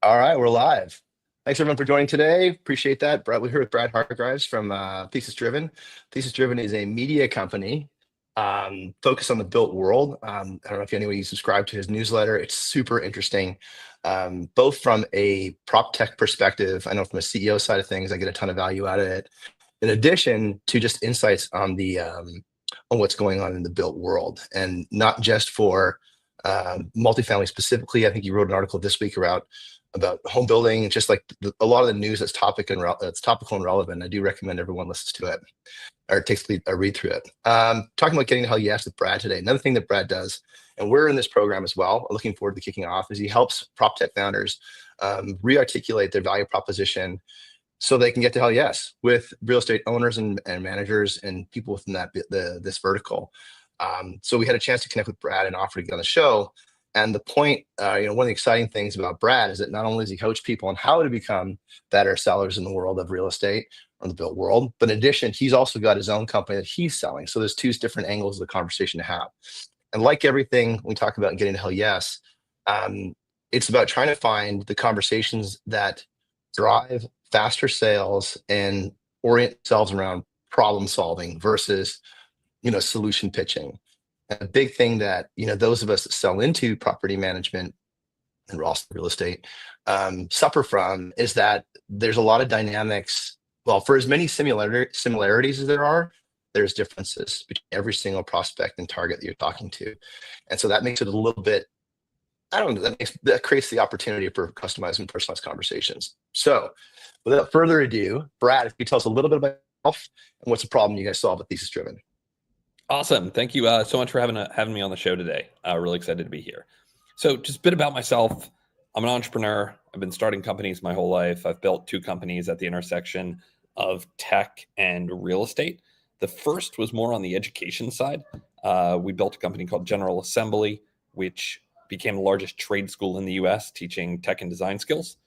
All right, we're live. Thanks everyone for joining today. Appreciate that. We're here with Brad Hargreaves from Thesis Driven. Thesis Driven is a media company focused on the built world. I don't know if anybody subscribed to his newsletter. It's super interesting, both from a prop tech perspective. I know from a CEO side of things, I get a ton of value out of it. In addition to just insights on the on what's going on in the built world, and not just for multifamily specifically. I think you wrote an article this week about home building, just like a lot of the news that's topical and relevant. I do recommend everyone listens to it or takes a read through it. Talking about getting to hell yes with Brad today. Another thing that Brad does, and we're in this program as well, looking forward to kicking off, is he helps prop tech founders re-articulate their value proposition so they can get to hell yes with real estate owners and managers and people within this vertical. So we had a chance to connect with Brad and offer to get on the show. And the point, one of the exciting things about Brad is that not only does he coach people on how to become better sellers in the world of real estate or the built world, but in addition, he's also got his own company that he's selling. So there's two different angles of the conversation to have. And like everything we talk about getting to hell yes, it's about trying to find the conversations that drive faster sales and orient themselves around problem solving versus solution pitching. And a big thing that those of us that sell into property management and real estate suffer from is that there's a lot of dynamics. Well, for as many similarities as there are, there's differences between every single prospect and target that you're talking to, and so that makes it a little bit. I don't know. That creates the opportunity for customized and personalized conversations. So, without further ado, Brad, if you tell us a little bit about yourself and what's the problem you guys solve at Thesis Driven. Awesome. Thank you so much for having me on the show today. Really excited to be here. So just a bit about myself. I'm an entrepreneur. I've been starting companies my whole life. I've built two companies at the intersection of tech and real estate. The first was more on the education side. We built a company called General Assembly, which became the largest trade school in the US teaching tech and design skills.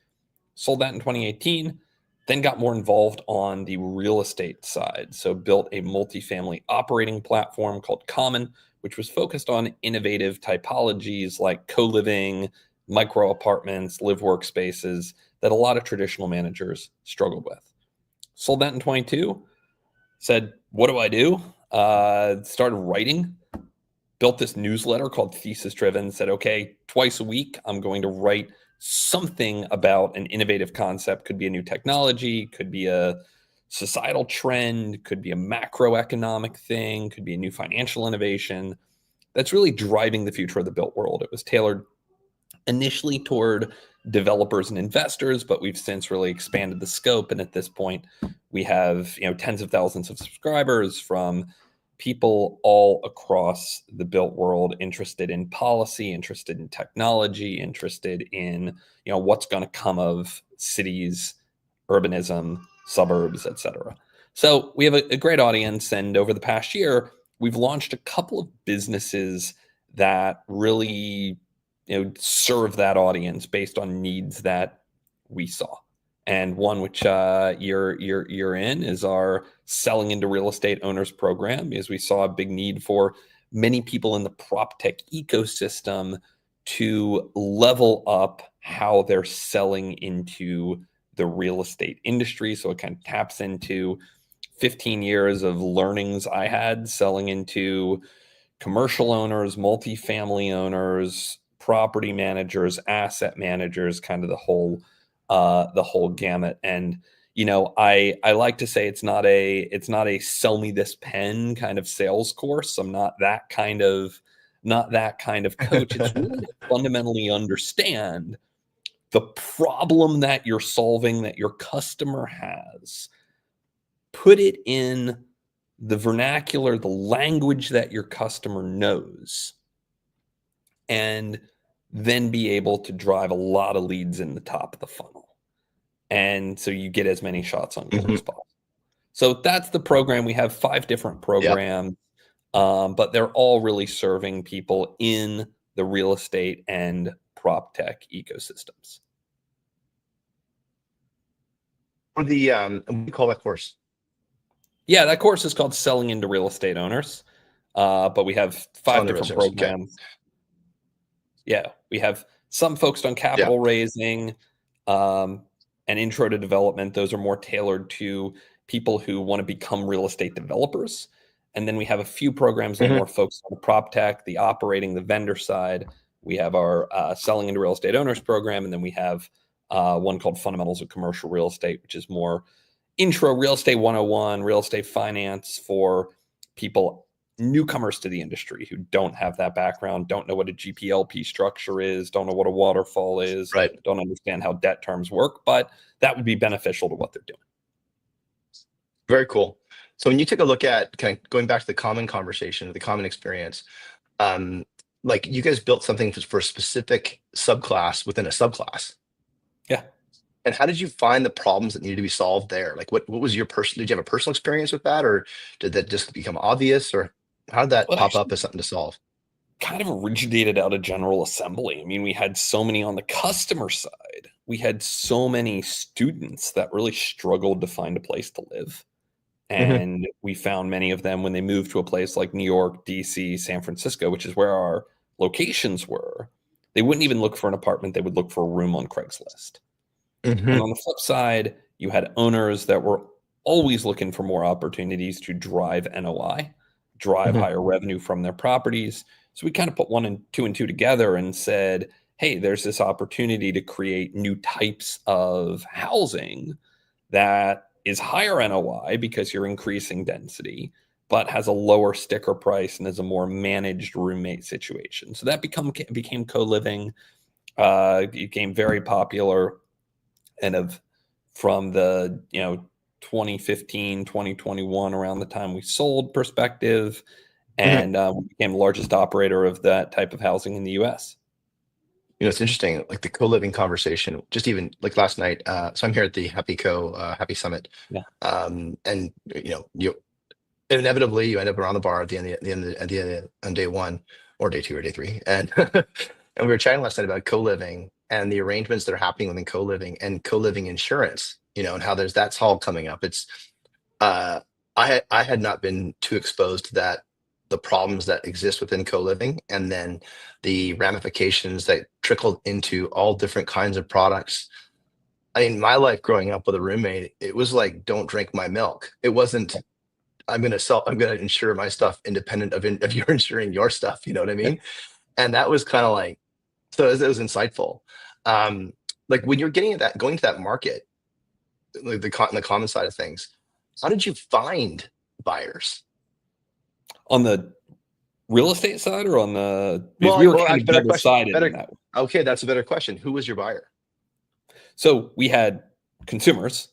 Sold that in 2018. Then got more involved on the real estate side. So built a multifamily operating platform called Common, which was focused on innovative typologies like co-living, micro apartments, live workspaces that a lot of traditional managers struggled with. Sold that in 22. Said, what do I do? Started writing. Built this newsletter called Thesis Driven. Said, okay, twice a week, I'm going to write something about an innovative concept. Could be a new technology, could be a societal trend, could be a macroeconomic thing, could be a new financial innovation that's really driving the future of the built world. It was tailored initially toward developers and investors, but we've since really expanded the scope. And at this point, we have tens of thousands of subscribers from people all across the built world, interested in policy, interested in technology, interested in what's going to come of cities, urbanism, suburbs, etc. So we have a great audience, and over the past year, we've launched a couple of businesses that really serve that audience based on needs that we saw. And one which you're in is our Selling into Real Estate Owners program, because we saw a big need for many people in the prop tech ecosystem to level up how they're selling into the real estate industry. So it kind of taps into 15 years of learnings I had selling into commercial owners, multifamily owners, property managers, asset managers, kind of the whole gamut. And I like to say it's not a sell me this pen kind of sales course. I'm not that kind of coach. It's really to fundamentally understand the problem that you're solving, that your customer has, put it in the vernacular, the language that your customer knows, and then be able to drive a lot of leads in the top of the funnel. And so you get as many shots on goal as possible. So that's the program. We have 5 different programs, but they're all really serving people in the real estate and prop tech ecosystems. What do you call that course? Yeah, that course is called Selling into Real Estate Owners. But we have 5 different programs. Okay. Yeah, we have some focused on capital raising, um, and intro to development. Those are more tailored to people who want to become real estate developers. And then we have a few programs a little Hmm. more focused on the prop tech, the operating, the vendor side. We have our selling into real estate owners program, and then we have one called Fundamentals of Commercial Real Estate, which is more intro real estate 101, real estate finance for people, newcomers to the industry who don't have that background, don't know what a GPLP structure is, don't know what a waterfall is, Right. don't understand how debt terms work, but that would be beneficial to what they're doing. Very cool. So when you take a look at kind of going back to the common conversation, the common experience, um, like you guys built something for a specific subclass within a subclass. Yeah. And how did you find the problems that needed to be solved there? Like what was your personal, did you have a personal experience with that, or did that just become obvious, or how did that Well, pop up actually as something to solve? kind of originated out of General Assembly. I mean, we had so many on the customer side. We had so many students that really struggled to find a place to live. Hmm. And we found many of them when they moved to a place like New York, DC, San Francisco, which is where our locations were. They wouldn't even look for an apartment, they would look for a room on Craigslist. And Hmm. on the flip side, you had owners that were always looking for more opportunities to drive NOI, drive Hmm. higher revenue from their properties. So we kind of put and two together and said, hey, there's this opportunity to create new types of housing that is higher NOI because you're increasing density, but has a lower sticker price and is a more managed roommate situation. So that became co-living. It became very popular, and of from the 2015 2021, around the time we sold perspective, Hmm. and we became the largest operator of that type of housing in the US. It's interesting, like the co-living conversation, just even like last night. So I'm here at the Happy Summit. Yeah. And you inevitably you end up around the bar at the end on day one or day two or day three. And and we were chatting last night about co-living and the arrangements that are happening within co-living and co-living insurance, and how that's all coming up. It's uh I had not been too exposed to that, the problems that exist within co-living, and then the ramifications that trickled into all different kinds of products. I mean, my life growing up with a roommate, it was like, don't drink my milk. It wasn't, I'm gonna insure my stuff independent of you're insuring your stuff. You know what I Yeah. mean? And that was kind of like, so it was insightful. Um, like when you're going to that market, like the common side of things, how did you find buyers? On the real estate side, or on the, because Well, we were well, kind actually, of better double question. sided in Better. that. Okay, that's a better question. Who was your buyer? So we had consumers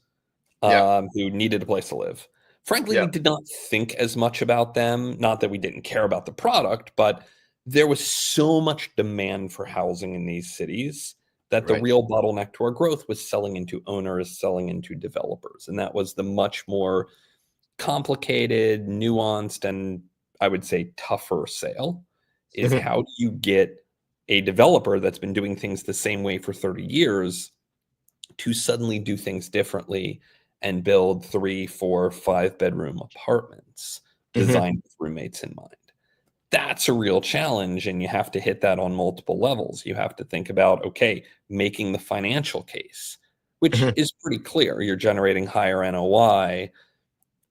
Yeah, who needed a place to live. Frankly, we yeah, did not think as much about them. Not that we didn't care about the product, but there was so much demand for housing in these cities that the right. real bottleneck to our growth was selling into owners, selling into developers. And that was the much more complicated, nuanced, and I would say tougher sale, is Hmm. how do you get a developer that's been doing things the same way for 30 years to suddenly do things differently and build 3, 4, 5 bedroom apartments Hmm. designed with roommates in mind. That's a real challenge, and you have to hit that on multiple levels. You have to think about, okay, making the financial case, which Hmm. is pretty clear. You're generating higher NOI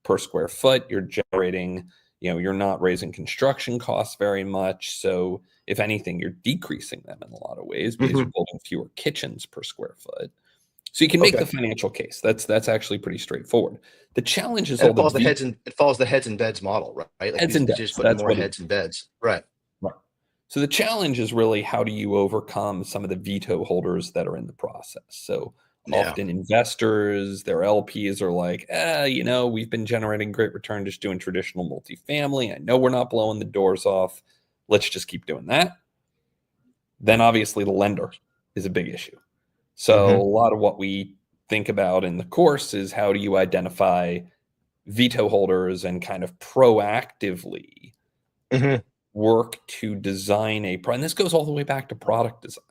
per square foot. You're generating, you're not raising construction costs very much. So if anything, you're decreasing them in a lot of ways because Hmm. you're building fewer kitchens per square foot. So you can make Okay. the financial case. That's actually pretty straightforward. The challenge is And all the it follows the heads and beds model, right? Like heads and it's just debts. putting That's more what it heads and beds. Right. Right. So the challenge is really, how do you overcome some of the veto holders that are in the process? So Yeah. often investors, their LPs are like, we've been generating great return just doing traditional multifamily. I know we're not blowing the doors off. Let's just keep doing that. Then obviously the lender is a big issue. So a Hmm. lot of what we think about in the course is, how do you identify veto holders and kind of proactively Hmm. work to design and this goes all the way back to product design.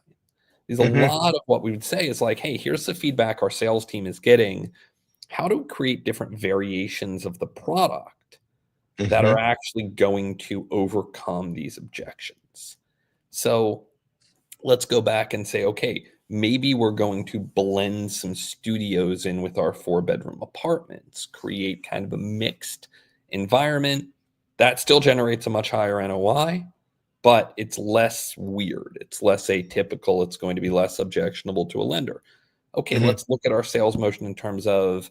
There's a Hmm. lot of what we would say is like, hey, here's the feedback our sales team is getting. How do we create different variations of the product that Hmm. are actually going to overcome these objections? So let's go back and say, okay, maybe we're going to blend some studios in with our 4-bedroom apartments, create kind of a mixed environment that still generates a much higher NOI, but it's less weird. It's less atypical. It's going to be less objectionable to a lender. Okay, Hmm. let's look at our sales motion in terms of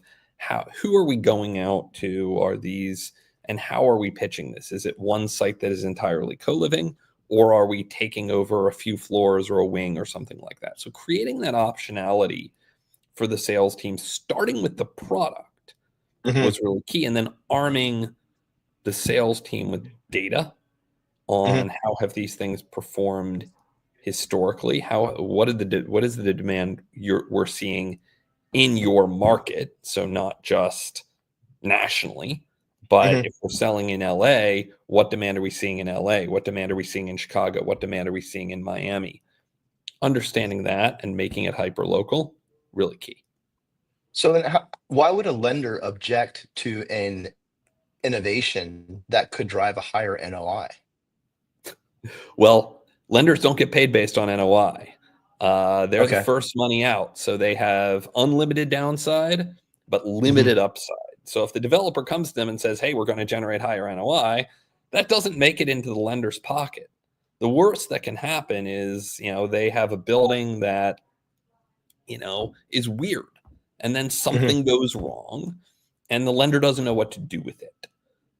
who are we going out to? Are these, and how are we pitching this? Is it one site that is entirely co-living, or are we taking over a few floors or a wing or something like that? So creating that optionality for the sales team, starting with the product, Hmm. was really key, and then arming the sales team with data Hmm. on how have these things performed historically. What is the demand we're seeing in your market? So not just nationally, but Hmm. if we're selling in LA, what demand are we seeing in LA? What demand are we seeing in Chicago? What demand are we seeing in Miami? Understanding that and making it hyper local, really key. So then, why would a lender object to an innovation that could drive a higher NOI? Well, lenders don't get paid based on NOI. They're the Okay. first money out, so they have unlimited downside but Hmm. limited upside. So if the developer comes to them and says, "Hey, we're going to generate higher NOI," that doesn't make it into the lender's pocket. The worst that can happen is, they have a building that, is weird, and then Hmm. something goes wrong, and the lender doesn't know what to do with it.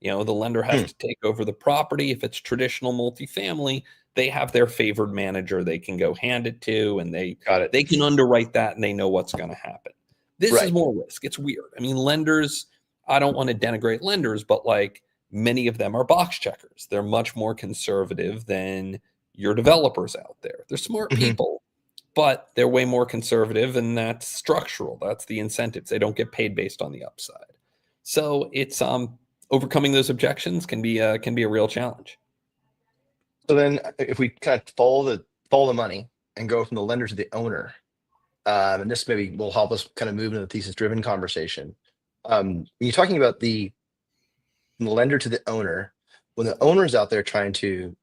The lender has Hmm. to take over the property. If it's traditional multifamily, they have their favored manager they can go hand it to, and they Got it. they can underwrite that, and they know what's going to happen. This is Right. more risk. It's weird. I mean, lenders, I don't want to denigrate lenders, but like many of them are box checkers. They're much more conservative than your developers out there. They're smart Hmm. people, but they're way more conservative, and that's structural. That's the incentives. They don't get paid based on the upside. So it's overcoming those objections can be a real challenge. So then, if we kind of follow the money and go from the lender to the owner, and this maybe will help us kind of move into the thesis-driven conversation. When you're talking about from the lender to the owner, when the owner is out there trying to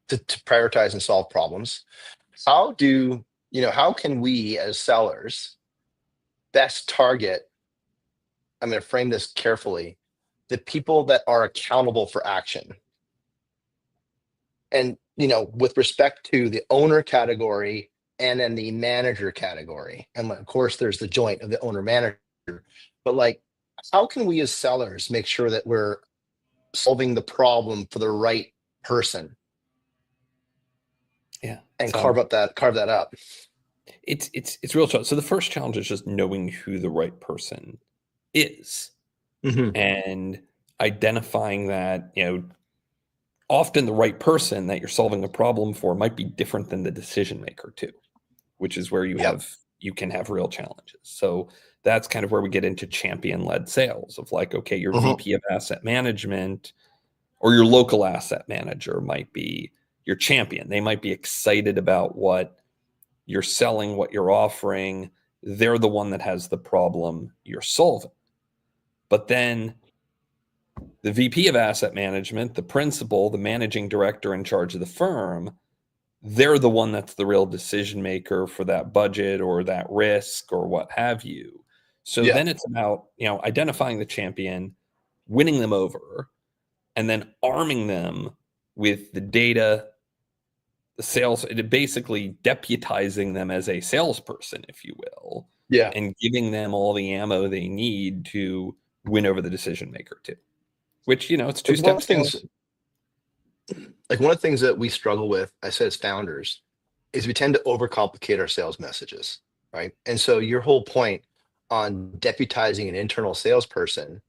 prioritize and solve problems, how can we as sellers best target? I'm going to frame this carefully. The people that are accountable for action, and with respect to the owner category and then the manager category, and of course there's the joint of the owner manager. But like, how can we as sellers make sure that we're solving the problem for the right person Yeah, and carve that up? it's real challenge. So the first challenge is just knowing who the right person is Hmm. and identifying that, often the right person that you're solving a problem for might be different than the decision maker too, which is where Yep. you can have real challenges. So that's kind of where we get into champion led sales of like, okay, your Hmm. VP of asset management or your local asset manager might be your champion. They might be excited about what you're selling, what you're offering. They're the one that has the problem you're solving. But then the VP of asset management, the principal, the managing director in charge of the firm, they're the one that's the real decision maker for that budget or that risk or what have you. So Yeah. then it's about, identifying the champion, winning them over, and then arming them with the data, the sales, basically deputizing them as a salesperson, if you will, Yeah. and giving them all the ammo they need to win over the decision maker too. Which, it's two Like one of steps the forward. things, like one of the things that we struggle with, I said as founders, is we tend to overcomplicate our sales messages, right? And so your whole point on deputizing an internal salesperson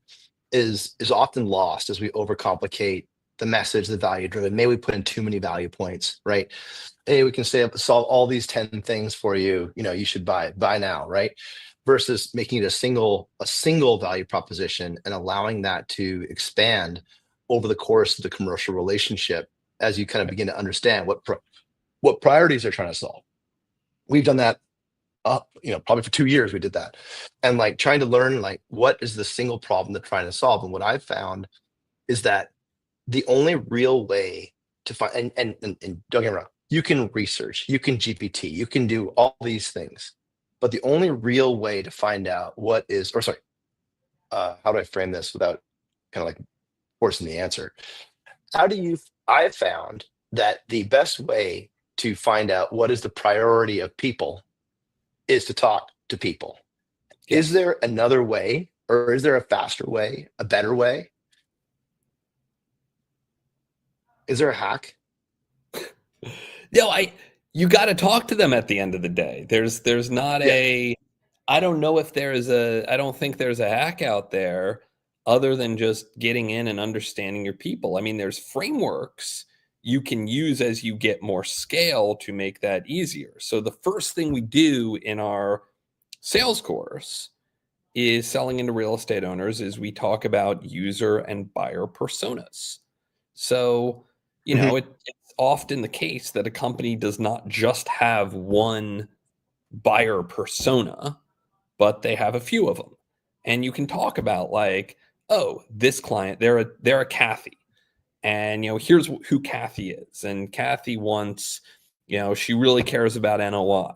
is often lost as we overcomplicate the message, the value driven. Maybe we put in too many value points, right? Hey, we can say solve all these 10 things for you. You should buy now, right? Versus making it a single value proposition and allowing that to expand over the course of the commercial relationship as you kind of begin to understand what priorities they're trying to solve. We've done that probably for 2 years we did that. And like trying to learn like what is the single problem they're trying to solve. And what I've found is that the only real way to find, and don't get me wrong, You can research, you can GPT, you can do all these things. But the only real way to find out what is, or sorry, how do I frame this without kind of like forcing the answer? How do you, I found that the best way to find out what is the priority of people is to talk to people. Is Yes. there another way, or is there a faster way, a better way? Is there a hack? No, you got to talk to them at the end of the day. There's not Yeah. a I don't know if there is a I don't think there's a hack out there other than just getting in and understanding your people. I mean, there's frameworks you can use as you get more scale to make that easier. So the first thing we do in our sales course is selling into real estate owners is we talk about user and buyer personas. So, Mhm. it's often the case that a company does not just have one buyer persona, but they have a few of them. And you can talk about like, oh, this client, they're a Kathy. And here's who Kathy is. And Kathy wants, she really cares about NOI.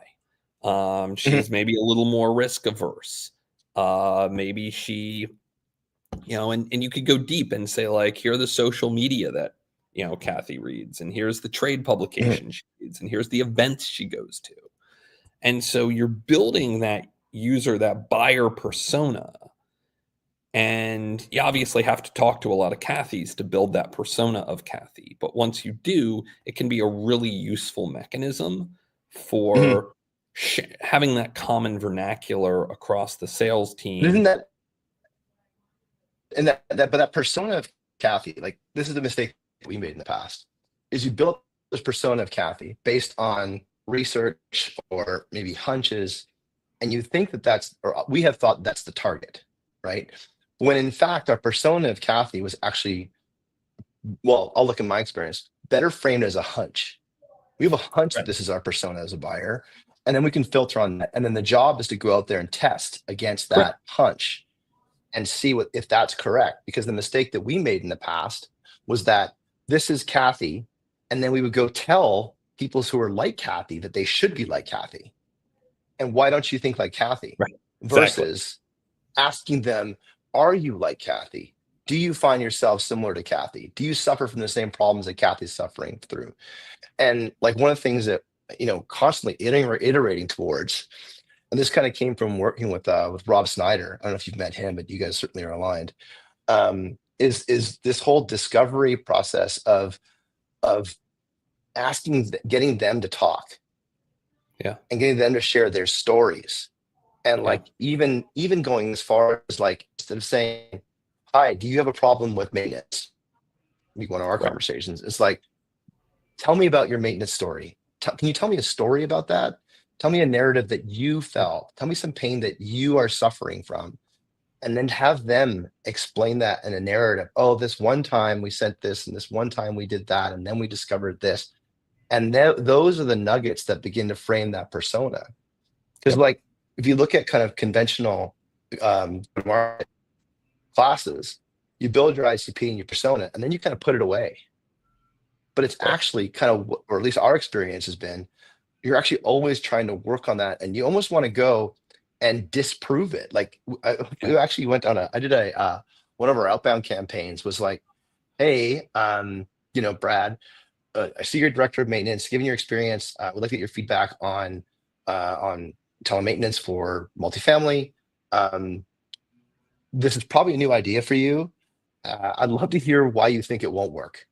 Mhm. She's maybe a little more risk averse. Maybe she, and you could go deep and say, like, here are the social media that, Kathy reads, and here's the trade Mhm. publication she reads, and here's the events she goes to. And so you're building that user, that buyer persona. And you obviously have to talk to a lot of Kathys to build that persona of Kathy. But once you do, it can be a really useful mechanism Mhm. for having that common vernacular across the sales Isn't team. that, and but that persona of Kathy, like this is the mistake we made in the past, is you built this persona of Kathy based on research or maybe hunches, and you think that or we have thought that's the target, right? When in fact, our persona of Kathy was actually, well, I'll look at my experience, better framed as a hunch. We have a hunch that Right. this is our persona as a buyer, and then we can filter on that. And then the job is to go out there and test against Correct. that hunch and see what if that's correct. Because the mistake that we made in the past was that this is Kathy, and then we would go tell people who are like Kathy that they should be like Kathy. And why don't you think like Kathy? Right. Exactly. Versus asking them, are you like Kathy? Do you find yourself similar to Kathy? Do you suffer from the same problems that Kathy's suffering through? And like one of the things that constantly iterating towards, and this kind of came from working with Rob Snyder. I don't know if you've met him, but you guys certainly are aligned. Is this whole discovery process of getting them to talk Yeah. and getting them to share their stories, and Yeah. like even going as far as like instead of saying, "Hi, do you have a problem with maintenance?" Like one of our Right. conversations, it's like, tell me about your maintenance story. Can you tell me a story about that? Tell me a narrative that you felt. Tell me some pain that you are suffering from. And then have them explain that in a narrative. Oh, this one time we sent this, and this one time we did that, and then we discovered this. And those are the nuggets that begin to frame that persona. Because, Yep. like, if you look at kind of conventional market classes, you build your ICP and your persona, and then you kind of put it away. But it's Right. actually kind of, or at least our experience has been, you're actually always trying to work on that, and you almost want to go and disprove it. Like Yeah. we actually went on I did a one of our outbound campaigns was like, hey, Brad, I see you're director of maintenance. Given your experience, would like to get your feedback on telemaintenance for multifamily. Um, this is probably a new idea for you. I'd love to hear why you think it won't work.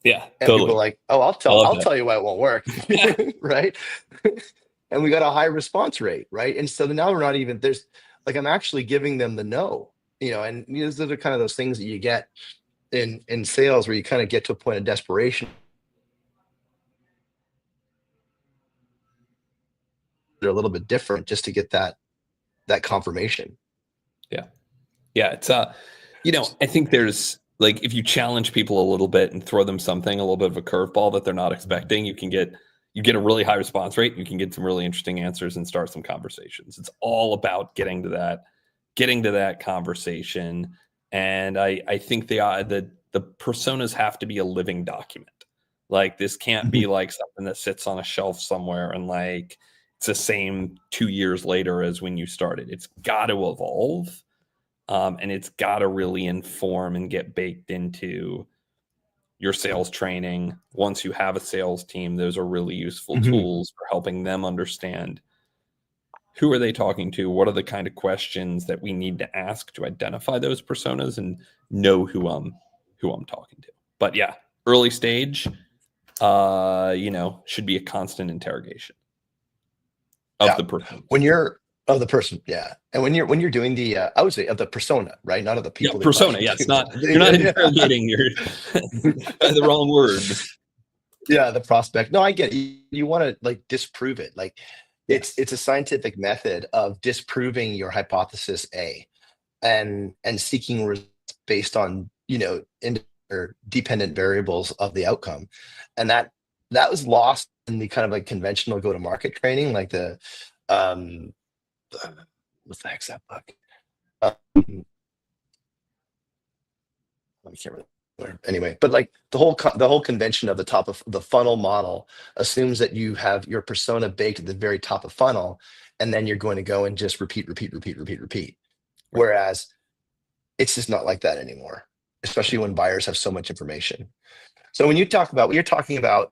Yeah. And people are Totally. like, oh, I love I'll that. tell you why it won't work. Right. And we got a high response rate, right? And so now we're not even there's like I'm actually giving them the no, and these are the kind of those things that you get in sales where you kind of get to a point of desperation. They're a little bit different just to get that confirmation. Yeah. Yeah. I think there's like if you challenge people a little bit and throw them something, a little bit of a curveball that they're not expecting, you get a really high response rate. You can get some really interesting answers and start some conversations. It's all about getting to that conversation. And I think the personas have to be a living document. Like this can't Mhm. be like something that sits on a shelf somewhere and like it's the same 2 years later as when you started. It's got to evolve, and it's got to really inform and get baked into your sales training. Once you have a sales team, those are really useful Mhm. tools for helping them understand who are they talking to, what are the kind of questions that we need to ask to identify those personas and know who I'm talking to. But yeah, early stage, should be a constant interrogation of Yeah. the personas. When you're of the person, yeah. And when you're doing the I would say of the persona, right? Not of the Yeah, people that you're persona. talking Yes, to. not you're not Yeah. interrogating. You're the wrong word. Yeah, the prospect. No, I get it. You want to like disprove it. Like it's Yes. it's a scientific method of disproving your hypothesis A and seeking results based on, or dependent variables of the outcome. And that was lost in the kind of like conventional go-to-market training, like the um what the heck's that book? Um, I can't remember. Anyway, but like the whole convention of the top of the funnel model assumes that you have your persona baked at the very top of funnel, and then you're going to go and just repeat, repeat, repeat, repeat, repeat. Right. Whereas it's just not like that anymore, especially when buyers have so much information. So when you talk about what you're talking about,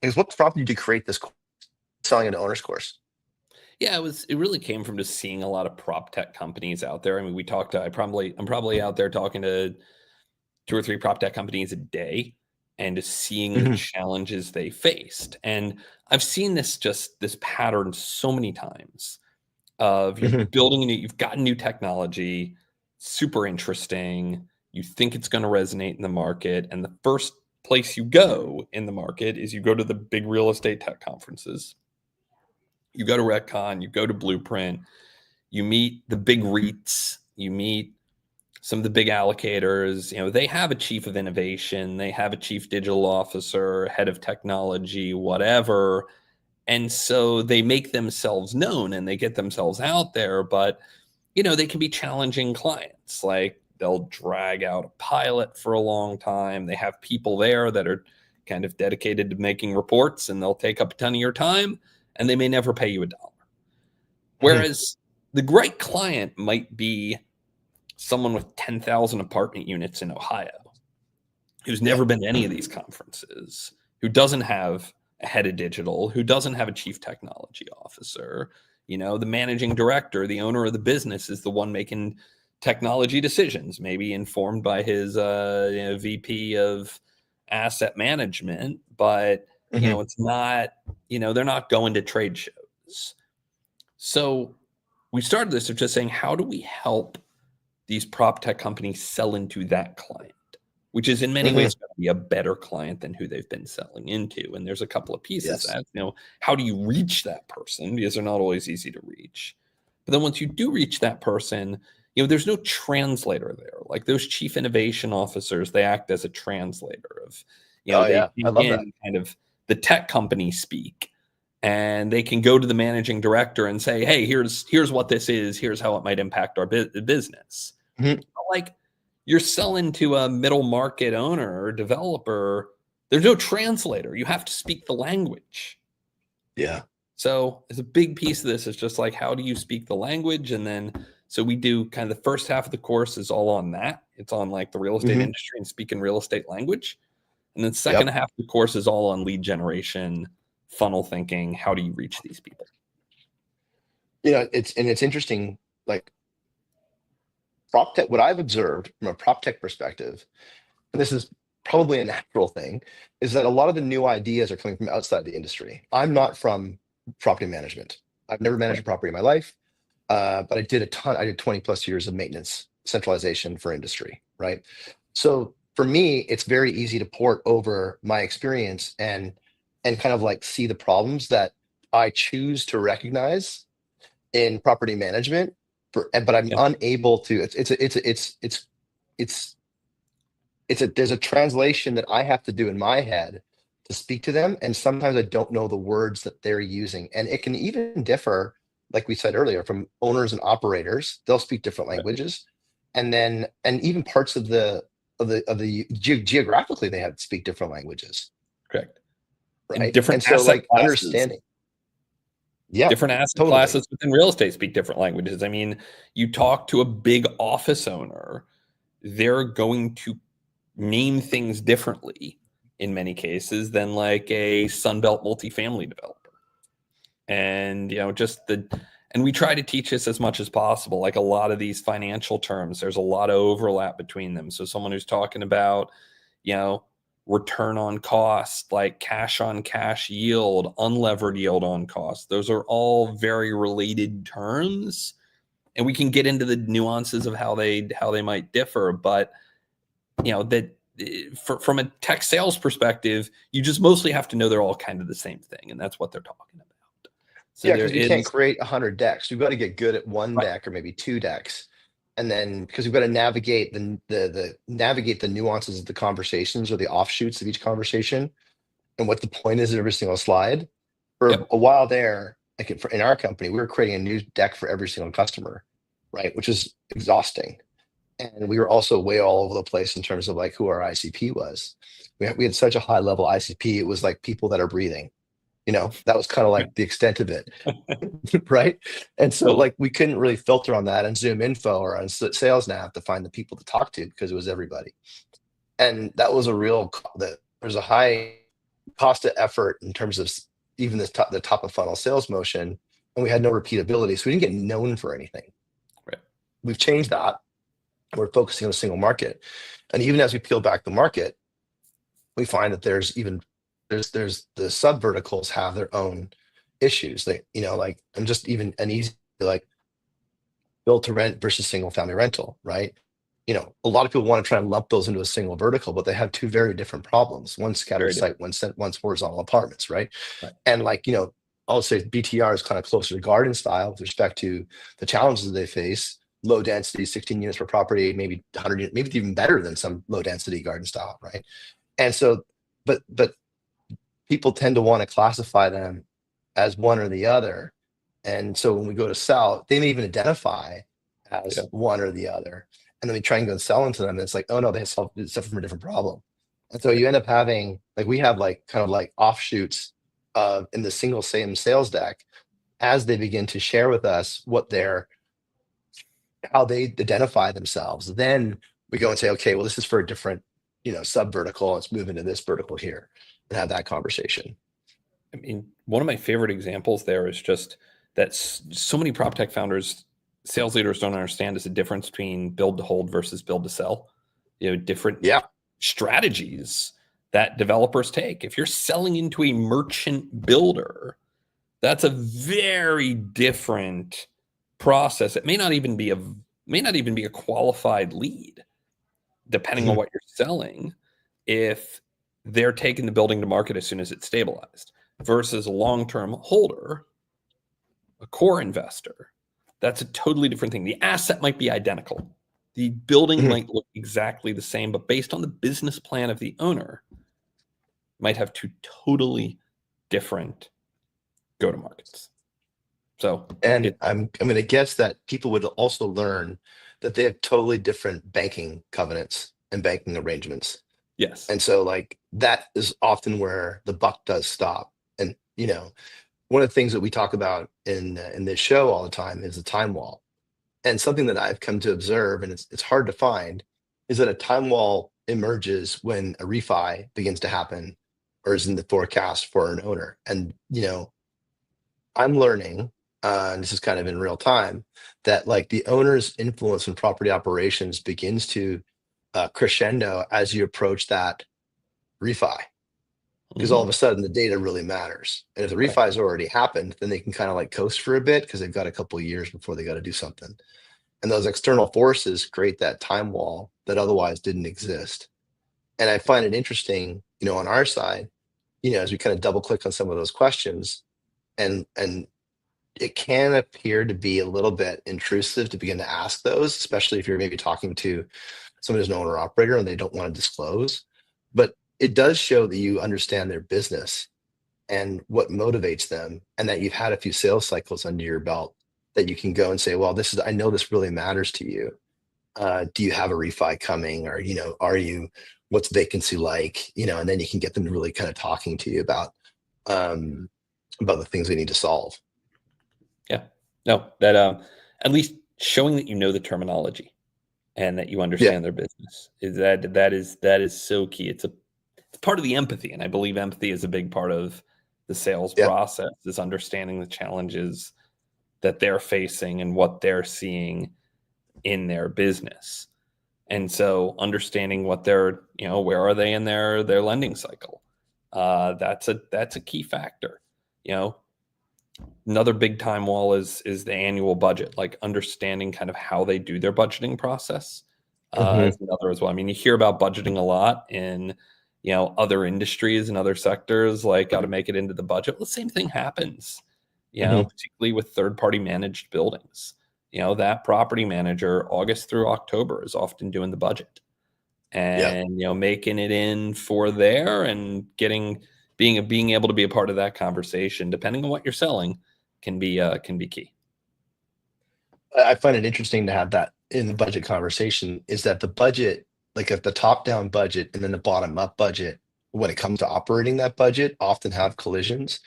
is what prompted you to create this selling an owner's course? Yeah, it really came from just seeing a lot of prop tech companies out there. I mean, I'm probably out there talking to two or three prop tech companies a day and just seeing the Hmm. challenges they faced. And I've seen this pattern so many times of Hmm. you've got new technology, super interesting. You think it's going to resonate in the market. And the first place you go in the market is you go to the big real estate tech conferences. You go to Redcon, you go to Blueprint, you meet the big REITs, you meet some of the big allocators. They have a chief of innovation, they have a chief digital officer, head of technology, whatever. And so they make themselves known and they get themselves out there, but they can be challenging clients. Like they'll drag out a pilot for a long time. They have people there that are kind of dedicated to making reports and they'll take up a ton of your time and they may never pay you a dollar. Hmm. Whereas the great client might be someone with 10,000 apartment units in Ohio who's Yeah. never been to any of these conferences, who doesn't have a head of digital, who doesn't have a chief technology officer. The managing director, the owner of the business is the one making technology decisions, maybe informed by his VP of asset management, but Hmm. it's not, they're not going to trade shows. So we started this of just saying, how do we help these prop tech companies sell into that client, which is in many Hmm. ways going to be a better client than who they've been selling into. And there's a couple of pieces Yes. that, how do you reach that person? Because they're not always easy to reach. But then once you do reach that person, there's no translator there. Like those chief innovation officers, they act as a translator of, Oh they yeah, I take love that. in kind of the tech company speak and they can go to the managing director and say, hey, here's what this is, here's how it might impact our business. Mhm. Like you're selling to a middle market owner or developer, there's no translator. You have to speak the language. Yeah. So it's a big piece of this is just like, how do you speak the language? And then, so we do kind of the first half of the course is all on that. It's on like the real estate Hmm. industry and speaking real estate language. And then second Yep. half of the course is all on lead generation, funnel thinking. How do you reach these people? It's interesting, like prop tech, what I've observed from a prop tech perspective, and this is probably a natural thing, is that a lot of the new ideas are coming from outside the industry. I'm not from property management. I've never managed Right. a property in my life, but I did a ton. I did 20 plus years of maintenance centralization for industry, right? So for me, it's very easy to port over my experience and kind of like see the problems that I choose to recognize in property management, but I'm Yeah. unable to. It's there's a translation that I have to do in my head to speak to them, and sometimes I don't know the words that they're using, and it can even differ, like we said earlier, from owners and operators. They'll speak different Right. languages, and even parts of the geographically they have to speak different languages, Correct. And right? different And so asset like classes, understanding, yeah, different asset totally. classes within real estate speak different languages. I mean, you talk to a big office owner, they're going to name things differently in many cases than like a Sunbelt multifamily developer. And just and we try to teach this as much as possible. Like a lot of these financial terms, there's a lot of overlap between them. So someone who's talking about, you know, return on cost, like cash on cash yield, unlevered yield on cost, those are all very related terms. And we can get into the nuances of how they might differ, but that from a tech sales perspective, you just mostly have to know they're all kind of the same thing, and that's what they're talking about. So Yeah, there because we can't is create 100 decks. We've got to get good at one right, deck or maybe two decks. And then because we've got to navigate the navigate the nuances of the conversations or the offshoots of each conversation and what the point is in every single slide. For yep, a while there, like in our company, we were creating a new deck for every single customer, right? Which is exhausting. And we were also way all over the place in terms of like who our ICP was. We had such a high level ICP. It was like people that are breathing. That was kind of like the extent of it. Right. And so totally, like we couldn't really filter on that and Zoom info or on sales nav to find the people to talk to because it was everybody. And that was a real that there's a high cost of effort in terms of even the top of funnel sales motion. And we had no repeatability. So we didn't get known for anything. right, We've changed that. We're focusing on a single market. And even as we peel back the market, we find that there's the sub verticals have their own issues. Like I'm just even an easy like build to rent versus single family rental, right? A lot of people want to try and lump those into a single vertical, but they have two very different problems. One scattered very different, site, one's horizontal apartments, right? right, And like, I'll say BTR is kind of closer to garden style with respect to the challenges that they face. Low density, 16 units per property, maybe 100, maybe even better than some low density garden style, right? And so, but people tend to want to classify them as one or the other. And so when we go to sell, they may even identify yeah, as one or the other. And then we try and go and sell into them. And it's like, oh no, they suffer from a different problem. And so right. you end up having like we have like kind of like offshoots in the single same sales deck as they begin to share with us how they identify themselves. Then we go and say, okay, well, this is for a different, sub vertical. Let's move into this vertical here and have that conversation. I mean, one of my favorite examples there is just that so many prop tech founders, sales leaders don't understand is the difference between build to hold versus build to sell. Different Yeah. strategies that developers take. If you're selling into a merchant builder, that's a very different process. It may not even be a qualified lead, depending on Mhm. what you're selling, if they're taking the building to market as soon as it's stabilized, versus a long-term holder, a core investor. That's a totally different thing. The asset might be identical. The building Mhm. might look exactly the same, but based on the business plan of the owner, might have two totally different go-to-markets. So And it I'm going to guess that people would also learn that they have totally different banking covenants and banking arrangements. yes, And so like that is often where the buck does stop. And one of the things that we talk about in this show all the time is the time wall. And something that I've come to observe, and it's hard to find, is that a time wall emerges when a refi begins to happen or is in the forecast for an owner. And I'm learning, and this is kind of in real time, that like the owner's influence in property operations begins to crescendo as you approach that refi. Because all of hmm a sudden the data really matters. And if the right, refi has already happened, then they can kind of like coast for a bit because they've got a couple of years before they got to do something. And those external forces create that time wall that otherwise didn't exist. And I find it interesting, on our side, as we kind of double click on some of those questions, and it can appear to be a little bit intrusive to begin to ask those, especially if you're maybe talking to someone who's an owner operator and they don't want to disclose. But it does show that you understand their business and what motivates them, and that you've had a few sales cycles under your belt that you can go and say, well, I know this really matters to you. Do you have a refi coming, or are you, what's vacancy like, and then you can get them to really kind of talking to you um, about the things they need to solve. Yeah. No, that at least showing that you know the terminology and that you Yeah. understand their business that is so key. It's part of the empathy, and I believe empathy is a big part of the sales Yeah. process, is understanding the challenges that they're facing and what they're seeing in their business. And so understanding what they're, where are they in their lending cycle? That's a key factor. You know, another big time wall is the annual budget, like understanding kind of how they do their budgeting process. Hmm. Is another as well. I mean, you hear about budgeting a lot in other industries and other sectors, like got to make it into the budget. Well, the same thing happens, Hmm. particularly with third party managed buildings. That property manager, August through October, is often doing the budget Yeah. and making it in for there and being able to be a part of that conversation, depending on what you're selling, can be key. I find it interesting to have that in the budget conversation, is that the budget, like if the top down budget and then the bottom up budget, when it comes to operating that budget, often have collisions.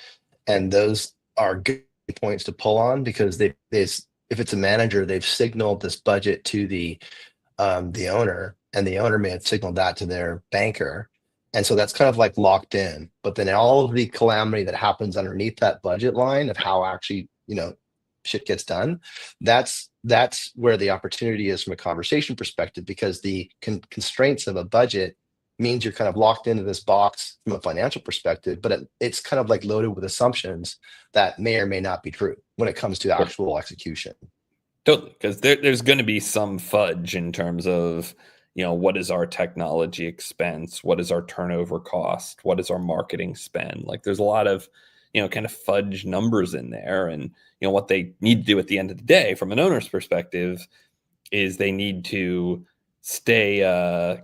And those are good points to pull on, because if it's a manager, they've signaled this budget to the owner, and the owner may have signaled that to their banker. And so that's kind of like locked in. But then all of the calamity that happens underneath that budget line of how actually, shit gets done, that's where the opportunity is from a conversation perspective, because the constraints of a budget means you're kind of locked into this box from a financial perspective, but it's kind of like loaded with assumptions that may or may not be true when it comes to actual execution. Totally, because there's going to be some fudge in terms of, what is our technology expense? What is our turnover cost? What is our marketing spend? Like there's a lot of, kind of fudge numbers in there. And, what they need to do at the end of the day, from an owner's perspective, is they need to stay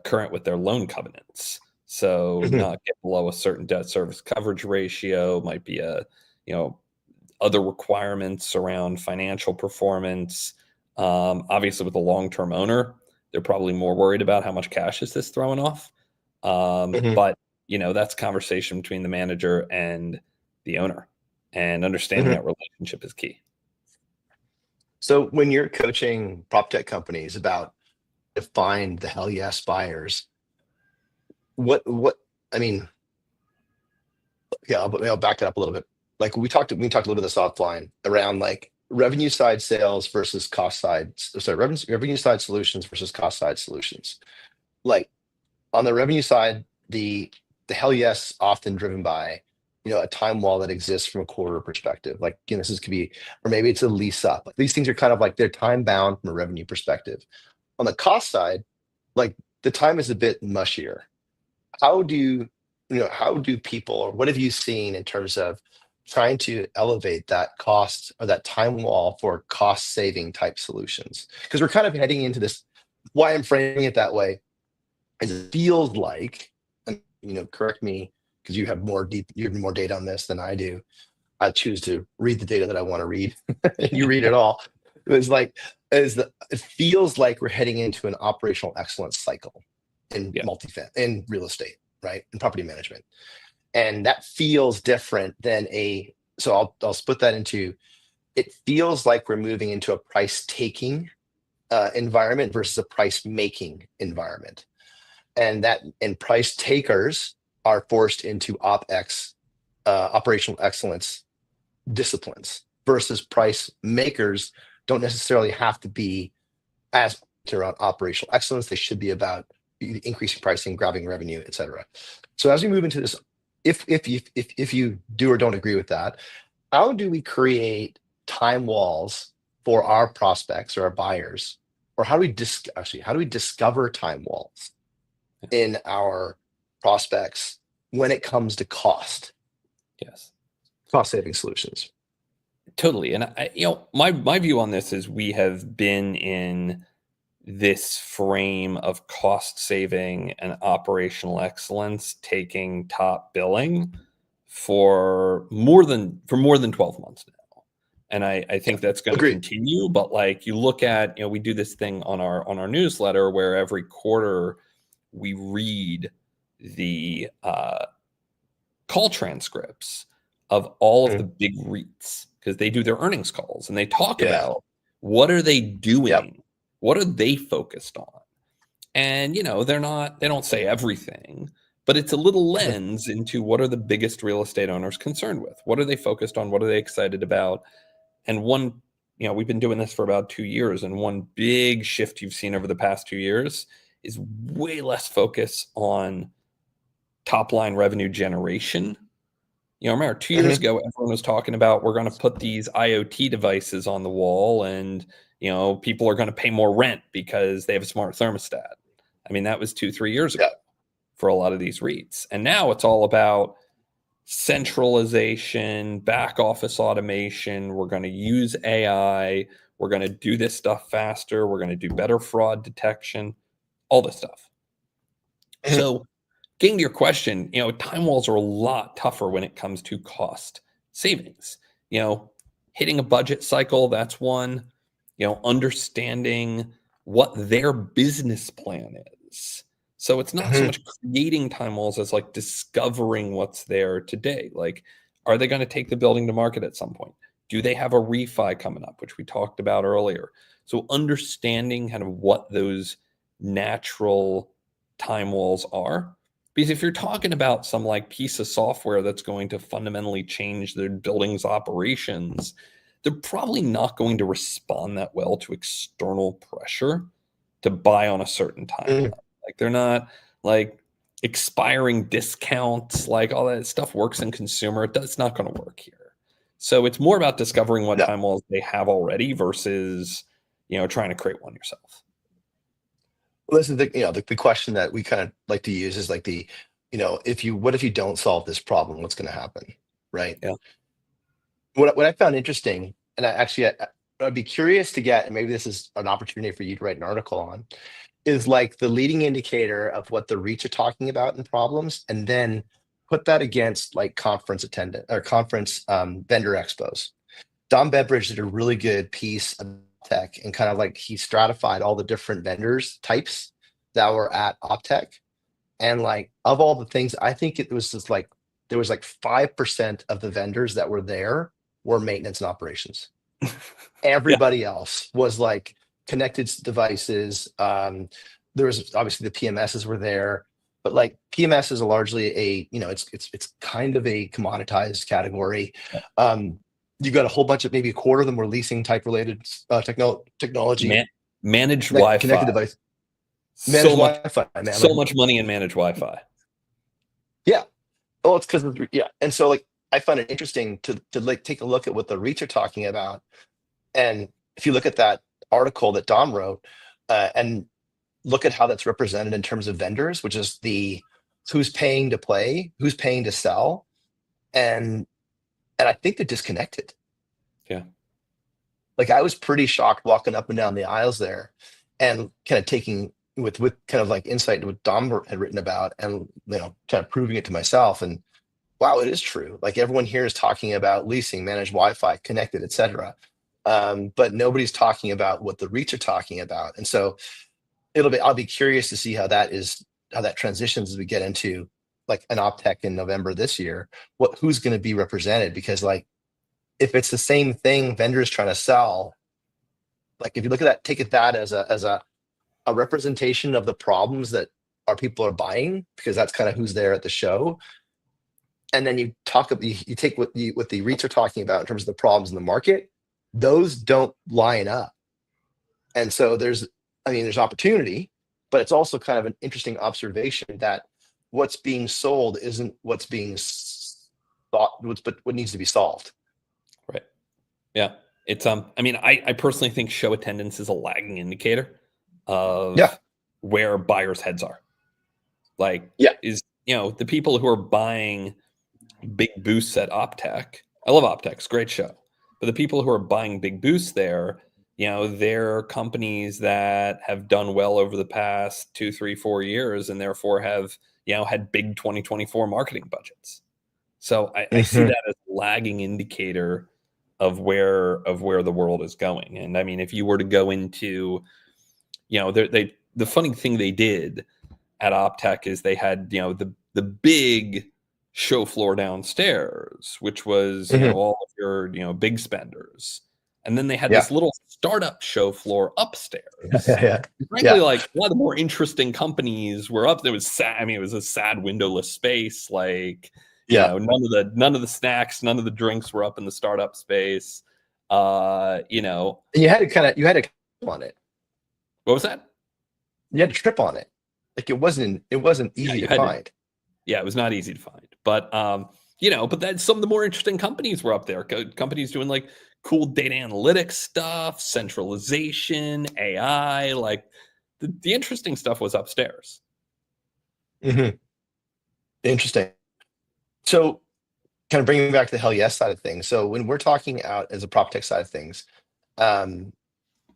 current with their loan covenants. So Mhm. not get below a certain debt service coverage ratio, might be other requirements around financial performance. Obviously, with a long-term owner, they're probably more worried about how much cash is this throwing off. Mhm. But that's conversation between the manager and the owner, and understanding Mhm. that relationship is key. So when you're coaching prop tech companies about to find the hell yes buyers, what I mean, yeah, I'll back it up a little bit. Like we talked a little bit of this offline around like revenue side sales versus cost side, sorry, revenue side solutions versus cost side solutions. Like on the revenue side, the hell yes often driven by a time wall that exists from a quarter perspective. Like this could be, or maybe it's a lease up. Like, these things are kind of like they're time bound from a revenue perspective. On the cost side, like the time is a bit mushier. How do people, or what have you seen in terms of trying to elevate that cost or that time wall for cost saving type solutions? Because we're kind of heading into this. Why I'm framing it that way is it feels like, and correct me because you have more data on this than I do. I choose to read the data that I want to read. You read it all. It was like, it feels like we're heading into an operational excellence cycle in Yeah, in real estate, right? In property management. And that feels different than so I'll split that into, it feels like we're moving into a price taking environment versus a price making environment. And price takers are forced into OpEx, operational excellence disciplines, versus price makers don't necessarily have to be as around operational excellence. They should be about increasing pricing, grabbing revenue, et cetera. So as we move into this, if you do or don't agree with that, how do we create time walls for our prospects or our buyers, or how do we discover time walls in our prospects when it comes to yes, cost saving solutions? totally. And my view on this is we have been in this frame of cost saving and operational excellence taking top billing for more than 12 months now. And I think that's going to Agreed. continue. But like you look at, we do this thing on our newsletter where every quarter we read the call transcripts of all of the Mhm. big REITs because they do their earnings calls and they talk Yeah. about what are they Yep. doing, what are they focused on, and they don't say everything, but it's a little Mhm. lens into what are the biggest real estate owners concerned with, what are they focused on, what are they excited about. And we've been doing this for about 2 years, and one big shift you've seen over the past 2 years is way less focus on top line revenue generation. Remember 2 years Mhm. ago, everyone was talking about we're going to put these IoT devices on the wall, and people are going to pay more rent because they have a smart thermostat. I mean, that was 2-3 years ago Yeah. for a lot of these REITs, and now it's all about centralization, back office automation. We're going to use AI. We're going to do this stuff faster. We're going to do better fraud detection, all this stuff. Mhm. So, getting to your question, time walls are a lot tougher when it comes to cost savings. You know, Hitting a budget cycle, that's one. Understanding what their business plan is. So it's not so Mhm. much creating time walls as like discovering what's there today. Like, are they going to take the building to market at some point? Do they have a refi coming up, which we talked about earlier? So understanding kind of what those natural time walls are. Because if you're talking about some like piece of software that's going to fundamentally change their building's operations, they're probably not going to respond that well to external pressure to buy on a certain Mhm. timeline. Like they're not like expiring discounts, like all that stuff works in consumer. It's not going to work here. So it's more about discovering what No. time walls they have already versus, trying to create one yourself. Well, this is the question that we kind of like to use is like what if you don't solve this problem, what's going to happen, right? Yeah. What I found interesting, and I'd be curious to get, and maybe this is an opportunity for you to write an article on, is like the leading indicator of what the REITs are talking about in problems, and then put that against like conference attendant or conference vendor expos. Don Bedbridge did a really good piece of tech and kind of like he stratified all the different vendors types that were at OpTech. And like of all the things, I think it was just like there was like 5% of the vendors that were there were maintenance and operations. Yeah. Everybody else was like connected devices. There was obviously the PMSs were there, but like PMS is largely it's kind of a commoditized category. Um, you got a whole bunch of maybe a quarter of them were leasing type related technology, Managed like Wi-Fi. connected device, managed So much, Wi-Fi, man. so Like, much money in managed Wi-Fi. yeah. Oh, it's because yeah. And so like I find it interesting to like take a look at what the REITs are talking about. And if you look at that article that Dom wrote, and look at how that's represented in terms of vendors, which is the who's paying to play, who's paying to sell, and I think they're disconnected. Yeah. Like I was pretty shocked walking up and down the aisles there, and kind of taking with kind of like insight into what Dom had written about, and kind of proving it to myself. And wow, it is true. Like everyone here is talking about leasing, managed Wi-Fi, connected, etc. But nobody's talking about what the REITs are talking about. And so I'll be curious to see how that transitions as we get into like an OpTech in November this year. Who's going to be represented? Because like if it's the same thing vendors trying to sell, like if you look at that, take it that as a representation of the problems that our people are buying, because that's kind of who's there at the show. And then you take what the REITs are talking about in terms of the problems in the market, those don't line up. And so there's opportunity, but it's also kind of an interesting observation that what's being sold isn't what's being thought, but what needs to be solved. Right. Yeah. It's I mean, I personally think show attendance is a lagging indicator Yeah. of where buyers' heads are. Like, Yeah. the people who are buying big boosts at OpTech. I love OpTech, it's a great show. But the people who are buying big boosts there, they're companies that have done well over the past 2, 3, 4 years and therefore have, had big 2024 marketing budgets. So I see Mhm. that as a lagging indicator of where the world is going. And I mean, if you were to go into, the funny thing they did at OpTech is they had, the big show floor downstairs, which was, Hmm. all of your, big spenders. And then they had Yeah. this little startup show floor Yeah. upstairs. Yeah. Frankly, Yeah. like a lot of the more interesting companies were up there. It was sad. I mean, it was a sad windowless space. Like, Yeah. none of the snacks, none of the drinks were up in the startup space. And you had to on it. What was that? You had to trip on it. Like it wasn't Yeah, easy you to had to. find. Yeah, it was not easy to find, but but then some of the more interesting companies were up there. Companies doing like cool data analytics stuff, centralization, AI. Like the interesting stuff was upstairs. Hmm. Interesting. So kind of bringing back to the hell yes side of things. So when we're talking out as a prop tech side of things, um,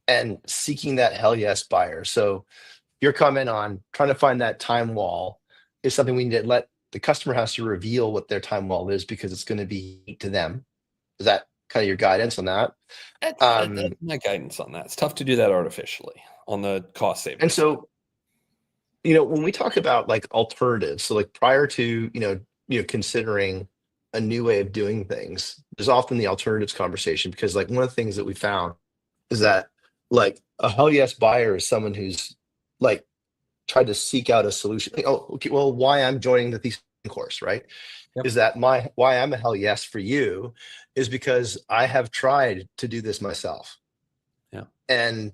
and seeking that hell yes buyer. So your comment on trying to find that time wall is something we need to let the customer has to reveal what their time wall is because it's going to be unique to them. Is that kind of your guidance on that? That's my guidance on that. It's tough to do that artificially on the cost saving And side. so, when we talk about like alternatives, so like prior to, considering a new way of doing things, there's often the alternatives conversation because like one of the things that we found is that like a hell yes buyer is someone who's like tried to seek out a solution. Like, oh, okay, well, why I'm joining the thesis course, right? Yep. Is that my why I'm a hell yes for you is because I have tried to do this myself. Yeah. And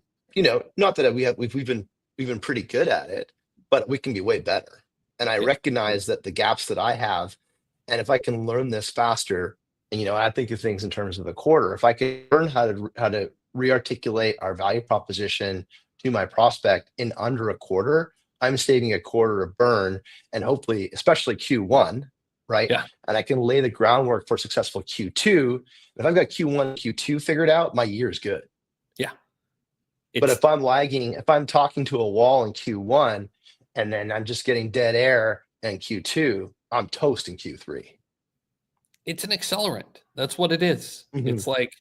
not that we've been pretty good at it, but we can be way better. And I Yeah. recognize that the gaps that I have, and if I can learn this faster, and I think of things in terms of the quarter, if I can learn how to re-articulate our value proposition to my prospect in under a quarter, I'm saving a quarter of burn, and hopefully, especially Q1, right? Yeah. And I can lay the groundwork for successful Q2. If I've got Q1, Q2 figured out, my year is good. Yeah. But It's if I'm lagging, if I'm talking to a wall in Q1 and then I'm just getting dead air in Q2, I'm toast in Q3. it's an accelerant. That's what it is. Hmm. It's like,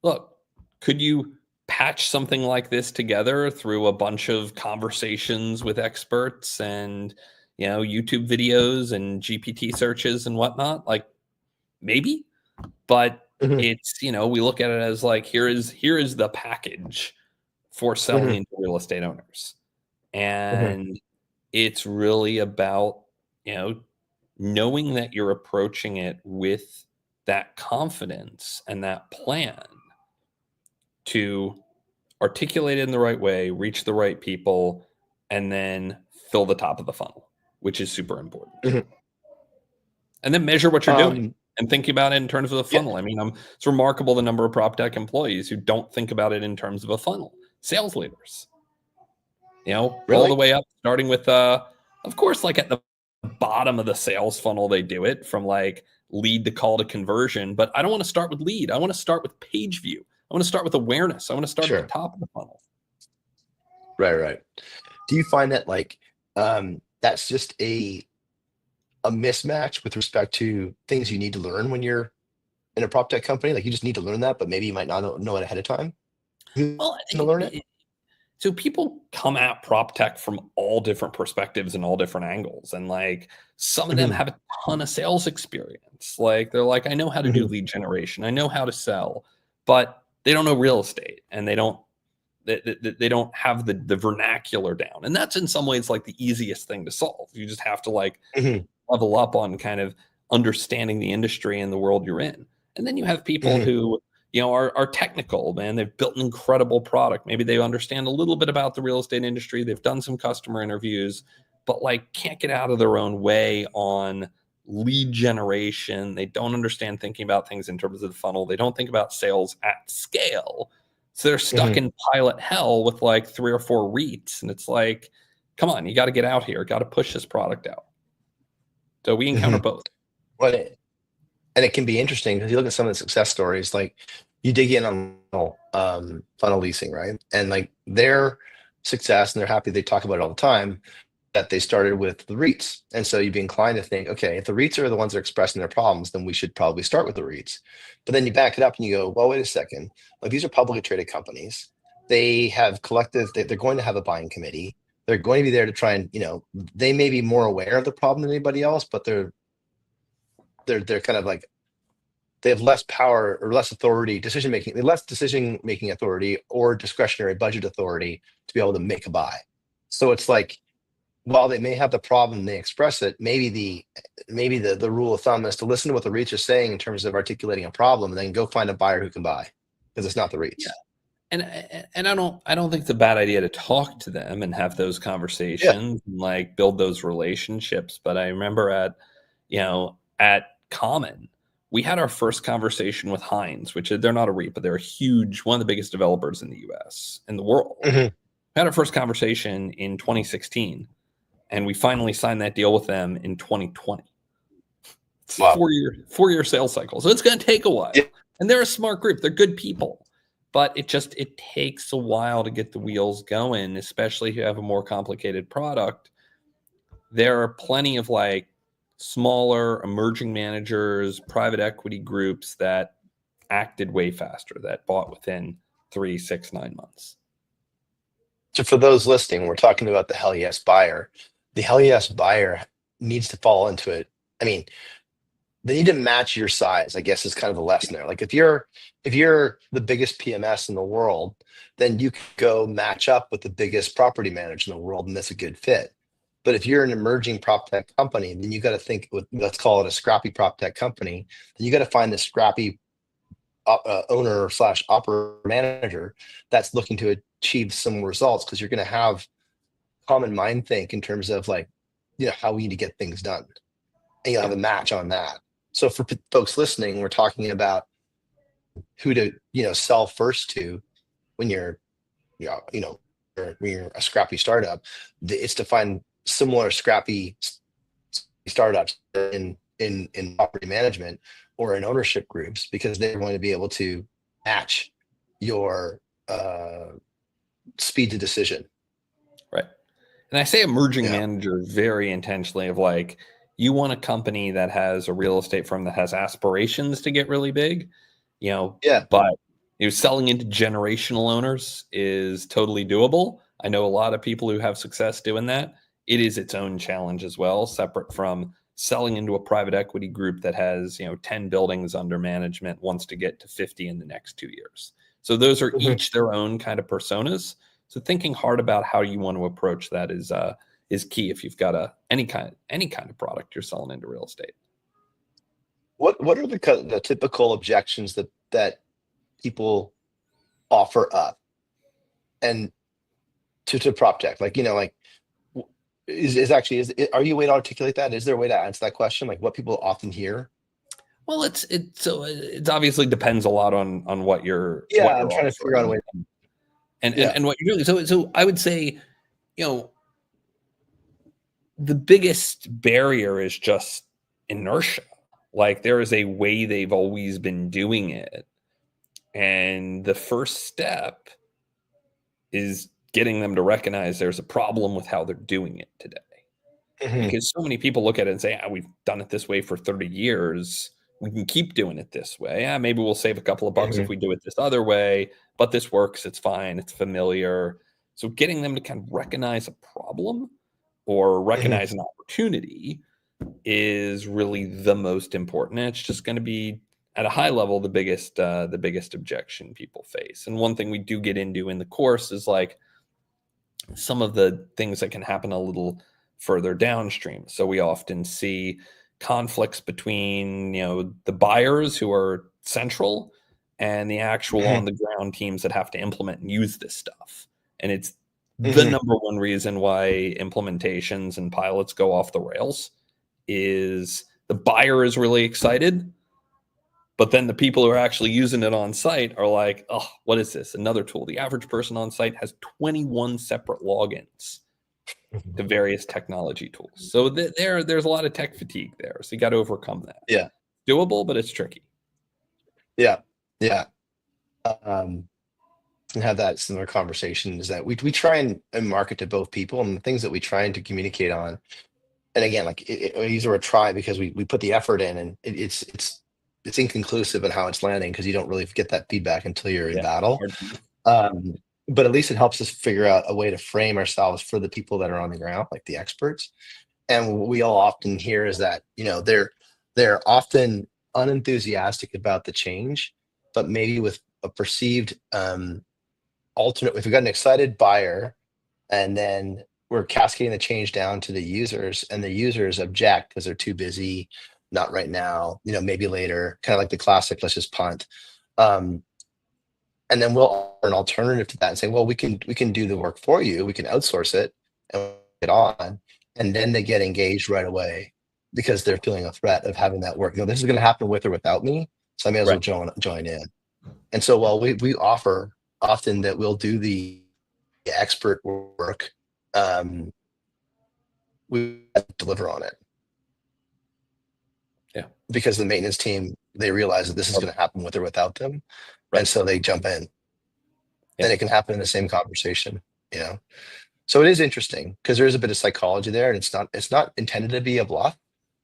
look, could you patch something like this together through a bunch of conversations with experts and YouTube videos and GPT searches and whatnot? Like maybe, but Hmm. it's we look at it as like here is the package for selling Hmm. into real estate owners, Hmm. and it's really about you know knowing that you're approaching it with that confidence and that plan to articulate it in the right way, reach the right people, and then fill the top of the funnel, which is super important. Hmm. And then measure what you're doing Um, and think about it in terms of a yeah, funnel. I mean, it's remarkable the number of prop tech employees who don't think about it in terms of a funnel. Sales leaders, all the really? way up, starting with, of course, like at the bottom of the sales funnel, they do it from like lead to call to conversion. But I don't want to start with lead. I want to start with page view. I want to start with awareness. I want to start at the Sure. top of the funnel. Right, right. Do you find that like that's just a mismatch with respect to things you need to learn when you're in a prop tech company? Like you just need to learn that, but maybe you might not know it ahead of time. You Well, I to think learn it. so people come at prop tech from all different perspectives and all different angles. And like some of them Hmm. have a ton of sales experience. Like they're like, I know how to do Hmm. lead generation, I know how to sell, but they don't know real estate and they don't have the vernacular down. And that's in some ways like the easiest thing to solve. You just have to like Hmm. level up on kind of understanding the industry and the world you're in. And then you have people Hmm. who, are technical, man. They've built an incredible product. Maybe they understand a little bit about the real estate industry. They've done some customer interviews, but like can't get out of their own way on lead generation. They don't understand thinking about things in terms of the funnel. They don't think about sales at scale. So they're stuck Hmm. in pilot hell with like 3 or 4 REITs. And it's like, come on, you got to get out here, got to push this product out. So we encounter Hmm. both. Well, and it can be interesting because you look at some of the success stories, like you dig in on funnel leasing, right? And like their success, and they're happy they talk about it all the time. that they started with the REITs. And so you'd be inclined to think, okay, if the REITs are the ones that are expressing their problems, then we should probably start with the REITs. But then you back it up and you go, well, wait a second. Like, these are publicly traded companies. They have they're going to have a buying committee. They're going to be there to try and, they may be more aware of the problem than anybody else, but they're kind of like, they have less power or less authority, less decision making authority or discretionary budget authority to be able to make a buy. So it's like, while they may have the problem, they express it. Maybe the rule of thumb is to listen to what the REITs are saying in terms of articulating a problem, and then go find a buyer who can buy, because it's not the REITs. Yeah. And I don't think it's a bad idea to talk to them and have those Yeah. conversations and like build those relationships. But I remember at Common, we had our first conversation with Hines, which they're not a REIT, but they're one of the biggest developers in the US, in the world. Mm-hmm. We had our first conversation in 2016, and we finally signed that deal with them in 2020. It's Wow. 4-year sales cycle. So it's going to take a while. Yeah. And they're a smart group. They're good people. But it takes a while to get the wheels going, especially if you have a more complicated product. There are plenty of like smaller emerging managers, private equity groups that acted way faster, that bought within 3, 6, 9 months. So for those listening, we're talking about the hell yes buyer. The hell yes buyer needs to fall into it. I mean, they need to match your size, I guess, is kind of the lesson there. Like, if you're the biggest PMS in the world, then you can go match up with the biggest property manager in the world, and that's a good fit. But if you're an emerging prop tech company, then you got to think with, let's call it a scrappy prop tech company, then you got to find the scrappy owner slash operator manager that's looking to achieve some results, because you're going to have common mind think in terms of like, how we need to get things done, and you'll have a match on that. So for folks listening, we're talking about who to sell first to when you're when you're a scrappy startup. It's to find similar scrappy startups in property management or in ownership groups, because they're going to be able to match your speed to decision. Right. And I say emerging manager very intentionally, of like, you want a company that has a real estate firm that has aspirations to get really big, but selling into generational owners is totally doable. I know a lot of people who have success doing that. It is its own challenge as well, separate from selling into a private equity group that has, 10 buildings under management, wants to get to 50 in the next 2 years. So those are each their own kind of personas. So thinking hard about how you want to approach that is key if you've got any kind of product you're selling into real estate. What are the typical objections that people offer up and to prop tech? Like, are you a way to articulate that? Is there a way to answer that question? Like, what people often hear? Well, it obviously depends a lot on what you're. Yeah, what I'm you're trying to figure out a way. And what you're doing. So I would say, the biggest barrier is just inertia. Like, there is a way they've always been doing it. And the first step is getting them to recognize there's a problem with how they're doing it today. Because so many people look at it and say, we've done it this way for 30 years. We can keep doing it this way. Maybe we'll save a couple of bucks if we do it this other way, but this works. It's fine. It's familiar. So getting them to kind of recognize a problem or recognize an opportunity is really the most important. And it's just going to be, at a high level, the biggest objection people face. And one thing we do get into in the course is like some of the things that can happen a little further downstream. So we often see conflicts between, the buyers who are central and the actual on the ground teams that have to implement and use this stuff. And it's the number one reason why implementations and pilots go off the rails is the buyer is really excited, but then the people who are actually using it on site are like, oh, what is this? Another tool. The average person on site has 21 separate logins to various technology tools. So there's a lot of tech fatigue there. So you got to overcome that. Yeah. Doable, but it's tricky. Yeah. often have that similar conversation is that we try and market to both people, and the things that we try and to communicate on. And again, like I use the word try because we put the effort in, and it's inconclusive in how it's landing because you don't really get that feedback until you're in Yeah. battle. Um, but at least it helps us figure out a way to frame ourselves for the people that are on the ground, like the experts. And what we all often hear is that, they're often unenthusiastic about the change, but maybe with a perceived alternate. If we've got an excited buyer, and then we're cascading the change down to the users, and the users object because they're too busy, not right now, maybe later, kind of like the classic, let's just punt. Um, and then we'll offer an alternative to that and say, well, we can do the work for you. We can outsource it and get on. And then they get engaged right away because they're feeling a threat of having that work. This is going to happen with or without me. So I may as well Right. join in. And so while we offer often that we'll do the expert work, we deliver on it. Yeah. Because the maintenance team, they realize that this is going to happen with or without them. Right. And so they jump in. Yeah. And it can happen in the same conversation, So it is interesting because there is a bit of psychology there, and it's not intended to be a bluff,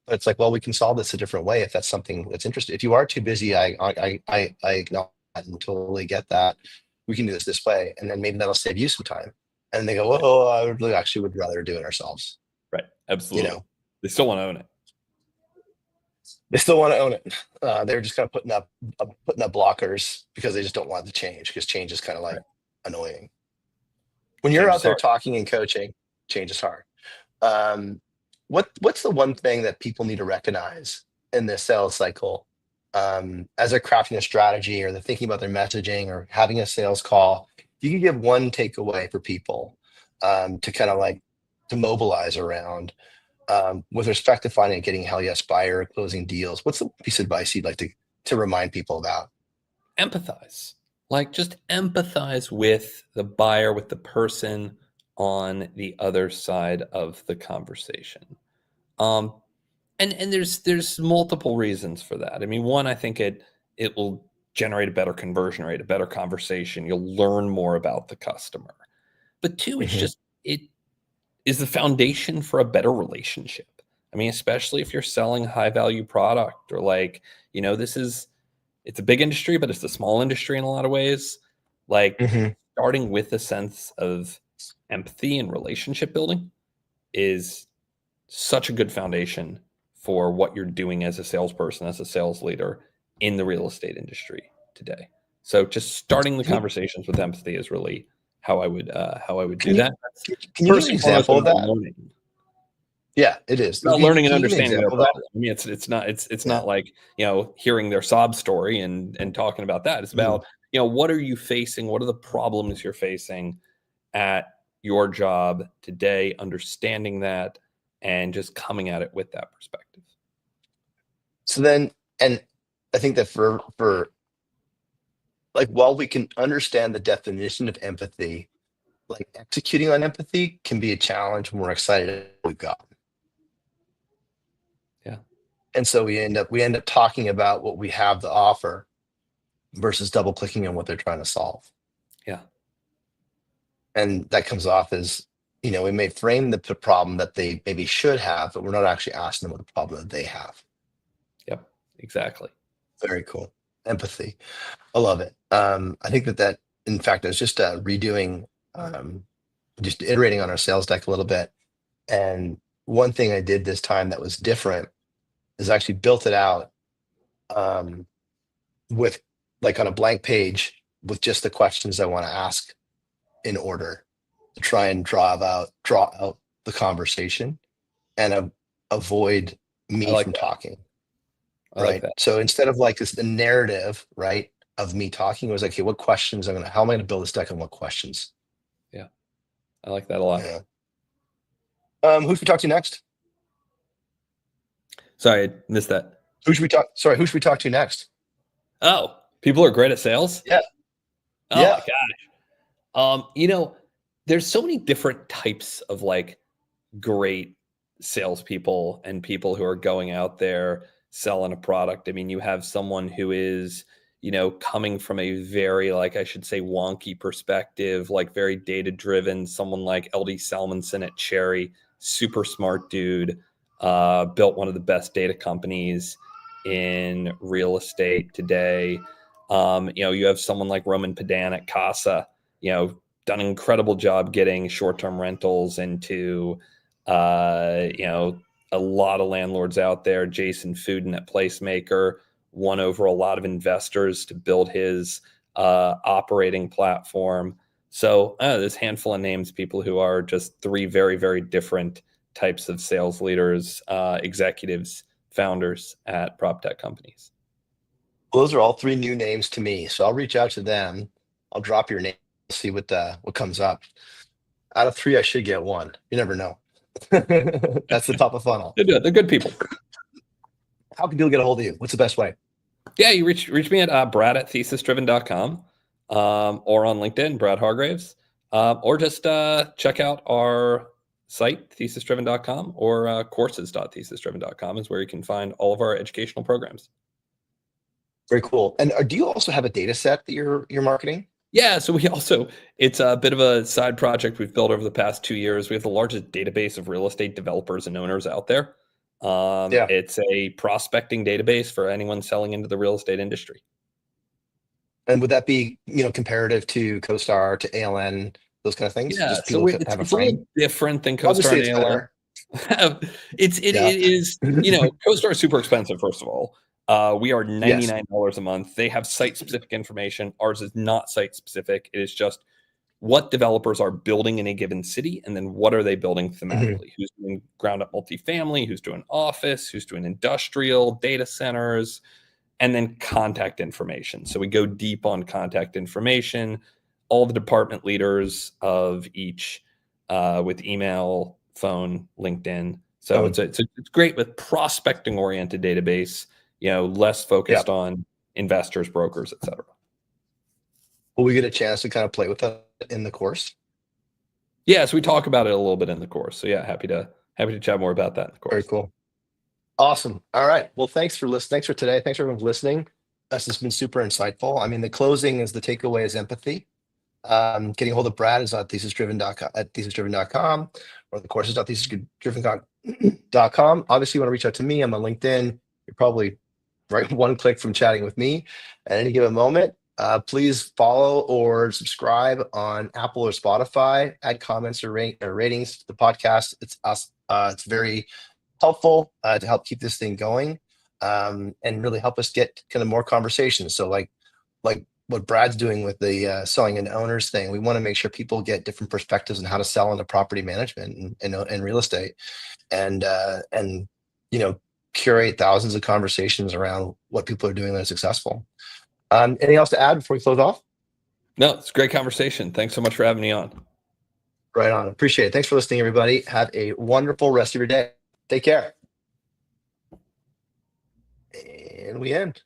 but it's like, well, we can solve this a different way if that's something that's interesting. If you are too busy, I acknowledge that and totally get that. We can do this way, and then maybe that'll save you some time. And they go, well, I really actually would rather do it ourselves. Right. Absolutely. They still want to own it. They still want to own it. They're just kind of putting up blockers because they just don't want the change, because change is kind of like annoying. When you're Change out is there hard. talking and coaching, change is hard. Um, what's the one thing that people need to recognize in this sales cycle, as they're crafting a strategy, or they're thinking about their messaging, or having a sales call? If you could give one takeaway for people, to kind of like to mobilize around, with respect to finding and getting hell yes buyer, closing deals. What's the piece of advice you'd like to remind people about? Empathize. Like, just empathize with the buyer, with the person on the other side of the conversation. Um, and there's multiple reasons for that. I mean, one, I think it will generate a better conversion rate, a better conversation. You'll learn more about the customer. But two, it is the foundation for a better relationship. I mean, especially if you're selling high value product, or like, it's a big industry, but it's a small industry in a lot of ways. Like, Mm-hmm. starting with a sense of empathy and relationship building is such a good foundation for what you're doing as a salesperson, as a sales leader in the real estate industry today. So just starting the Can you conversations with empathy is really how I would can do you that. That's can you give first an and foremost example of about that? learning. Yeah, it is. About Can you learning and can you give an understanding their example of that? problem. I mean, it's Yeah. not like, hearing their sob story and talking about that. It's Mhm. about, what are you facing? What are the problems you're facing at your job today? Understanding that and just coming at it with that perspective. So then, and I think that for like, while we can understand the definition of empathy, like executing on empathy can be a challenge when we're excited we've got. Yeah. And so we end up talking about what we have to offer versus double clicking on what they're trying to solve. Yeah. And that comes off as, we may frame the problem that they maybe should have, but we're not actually asking them what the problem that they have. Yep. Exactly. Very cool. Empathy. I love it. I think that in fact, I was just redoing, just iterating on our sales deck a little bit. And one thing I did this time that was different is actually built it out, um, with like on a blank page with just the questions I want to ask in order to try and draw out the conversation, and avoid I me like from that. talking. I like Right. that. So instead of like this, the narrative, right, of me talking, it was like, okay, what questions how am I gonna build this deck, and what questions? Yeah. I like that a lot. Yeah. Who should we talk to next? Sorry, I missed that. Who should we talk to next? Oh, people are great at sales. Yeah. Oh my Yeah. god. There's so many different types of like great salespeople and people who are going out there selling a product. I mean, you have someone who is, coming from a very, like, I should say, wonky perspective, like very data driven, someone like LD Salmonson at Cherry, super smart dude, built one of the best data companies in real estate today. You have someone like Roman Padan at Casa, done an incredible job getting short-term rentals into, a lot of landlords out there. Jason Fuden at Placemaker won over a lot of investors to build his operating platform. So there's a handful of names, people who are just three very, very different types of sales leaders, executives, founders at prop tech companies. Well, those are all three new names to me. So I'll reach out to them. I'll drop your name, see what comes up. Out of three, I should get one. You never know. That's the top of funnel. They're good people. How can people get a hold of you? What's the best way? Yeah, you reach me at brad@thesisdriven.com, or on LinkedIn, Brad Hargreaves, or just check out our site, thesisdriven.com, or courses.thesisdriven.com is where you can find all of our educational programs. Very cool. And do you also have a data set that you're marketing? Yeah, so it's a bit of a side project we've built over the past 2 years. We have the largest database of real estate developers and owners out there. Yeah. It's a prospecting database for anyone selling into the real estate industry. And would that be, comparative to CoStar, to ALN, those kind of things? Yeah, Just so people it's have a a frame. little different than Obviously, CoStar it's and ALN. better. It Yeah. is, CoStar is super expensive, first of all. We are Yes. $99 a month. They have site-specific information. Ours is not site-specific. It is just what developers are building in a given city, and then what are they building thematically? Who's doing ground-up multifamily? Who's doing office? Who's doing industrial, data centers? And then contact information. So we go deep on contact information, all the department leaders of each, with email, phone, LinkedIn. So it's great with prospecting oriented database, less focused on investors, brokers, et cetera. Will we get a chance to kind of play with that in the course? Yeah, so we talk about it a little bit in the course. So yeah, happy to chat more about that in the course. Very cool. Awesome. All right. Well, thanks for listening. Thanks for today. Thanks for everyone for listening. This has been super insightful. I mean, the closing is the takeaway is empathy. Getting a hold of Brad is at thesisdriven.com or the courses.thesisdriven.com. Obviously, you want to reach out to me. I'm on LinkedIn. You're probably right one click from chatting with me at any given moment. Please follow or subscribe on Apple or Spotify. Add comments or ratings to the podcast. It's us. It's very helpful to help keep this thing going, and really help us get kind of more conversations. So like what Brad's doing with the selling and owners thing, we want to make sure people get different perspectives on how to sell into property management and real estate, and curate thousands of conversations around what people are doing that are successful. Anything else to add before we close off? No, it's a great conversation. Thanks so much for having me on. Right on. Appreciate it. Thanks for listening, everybody. Have a wonderful rest of your day. Take care. And we end.